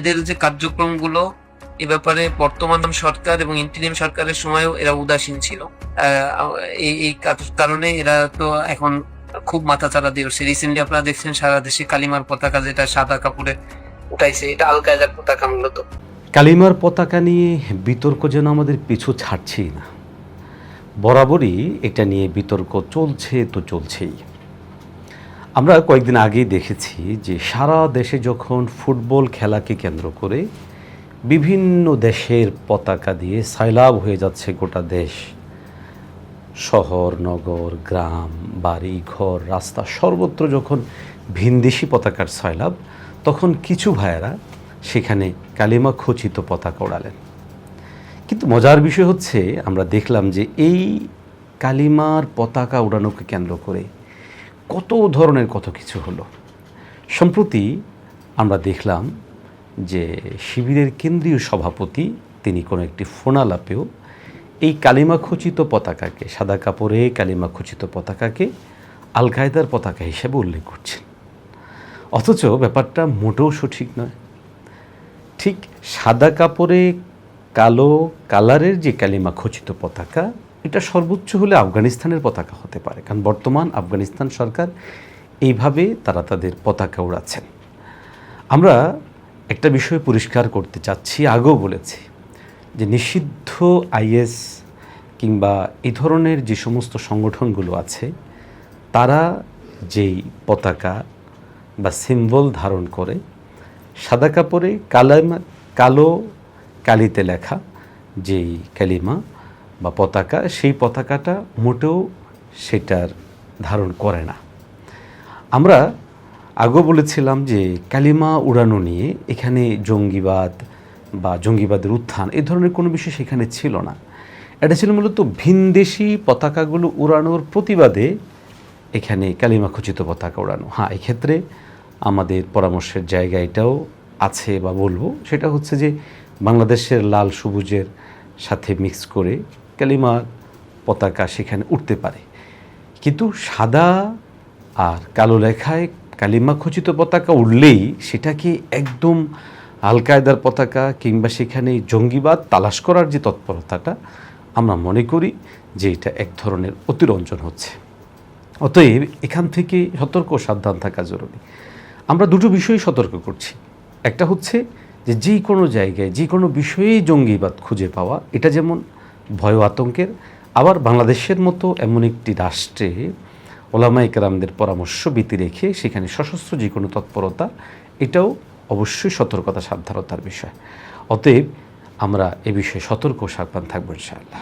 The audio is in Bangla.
এদের যে কার্যক্রমগুলো এ ব্যাপারে বর্তমান সরকার এবং ইন্টিরিম সরকারের সময়ও এরা উদাসীন ছিল। এই কারণে এরা তো এখন খুব মাথাচাড়া দিয়ে উঠছে। রিসেন্টলি আপনারা দেখছেন সারা দেশে কালিমার পতাকা যেটা সাদা কাপড়ে উঠাইছে, এটা আল কায়দার পতাকা মূলত। কালিমার পতাকা নিয়ে বিতর্ক যেন আমাদের পিছু ছাড়ছেই না। বরাবরই এটা নিয়ে বিতর্ক চলছে তো চলছেই। আমরা কয়েকদিন আগেই দেখেছি যে সারা দেশে যখন ফুটবল খেলাকে কেন্দ্র করে বিভিন্ন দেশের পতাকা দিয়ে সয়লাব হয়ে যাচ্ছে গোটা দেশ, শহর নগর গ্রাম বাড়ি ঘর রাস্তা সর্বত্র যখন ভিনদেশি পতাকার সয়লাব, তখন কিছু ভাইয়েরা সেখানে কালিমা খচিত পতাকা ওড়ালেন। কিন্তু মজার বিষয় হচ্ছে, আমরা দেখলাম যে এই কালিমার পতাকা উড়ানোকে কেন্দ্র করে কত ধরনের কত কিছু হলো। সম্প্রতি আমরা দেখলাম যে শিবিরের কেন্দ্রীয় সভাপতি তিনি কোনো একটি ফোনালাপেও এই কালিমা খচিত পতাকাকে, সাদা কাপড়ে কালিমা খচিত পতাকাকে আল কায়দার পতাকা হিসেবে উল্লেখ করছেন। অথচ ব্যাপারটা মোটেও সঠিক নয়। ঠিক সাদা কাপড়ে কালো কালারের যে কালিমা খচিত পতাকা, এটা সর্বোচ্চ হলে আফগানিস্তানের পতাকা হতে পারে, কারণ বর্তমান আফগানিস্তান সরকার এইভাবে তারা তাদের পতাকা উড়াচ্ছেন। আমরা একটা বিষয় পরিষ্কার করতে চাচ্ছি, আগেও বলেছি যে নিষিদ্ধ আইএস কিংবা এই ধরনের যে সমস্ত সংগঠনগুলো আছে, তারা যেই পতাকা বা সিম্বল ধারণ করে সাদা কাপড়ে কালো কালিতে লেখা যেই কালিমা বা পতাকা, সেই পতাকাটা মোটেও সেটার ধারণ করে না। আমরা আগেও বলেছিলাম যে কালিমা উড়ানো নিয়ে এখানে জঙ্গিবাদ বা জঙ্গিবাদের উত্থান এই ধরনের কোনো বিষয় সেখানে ছিল না। এটা ছিল মূলত ভিনদেশি পতাকাগুলো উড়ানোর প্রতিবাদে এখানে কালিমা খচিত পতাকা উড়ানো। হ্যাঁ, এক্ষেত্রে আমাদের পরামর্শের জায়গা এটাও আছে বা বলবো, সেটা হচ্ছে যে বাংলাদেশের লাল সবুজের সাথে মিক্স করে কালিমা পতাকা সেখানে উঠতে পারে, কিন্তু সাদা আর কালো লেখায় কালিমা খচিত পতাকা উঠলেই সেটাকে একদম আল কায়দার পতাকা কিংবা সেখানে জঙ্গিবাদ তালাশ করার যে তৎপরতাটা, আমরা মনে করি যে এটা এক ধরনের অতিরঞ্জন হচ্ছে। অতএব এখান থেকে সতর্ক সাবধান থাকা জরুরি। আমরা দুটো বিষয়ে সতর্ক করছি। একটা হচ্ছে যে যে কোনো জায়গায় যে কোনো বিষয়েই জঙ্গিবাদ খুঁজে পাওয়া, এটা যেমন ভয় আতঙ্কের, আবার বাংলাদেশের মতো এমন একটি রাষ্ট্রে ওলামায়ে কেরামদের পরামর্শ ব্যতি রেখে সেখানে সশস্ত্র যে কোনো তৎপরতা, এটাও অবশ্যই সতর্কতা সাবধানতার বিষয়। অতএব আমরা এ বিষয়ে সতর্ক সাবধান থাকবো ইনশাআল্লাহ।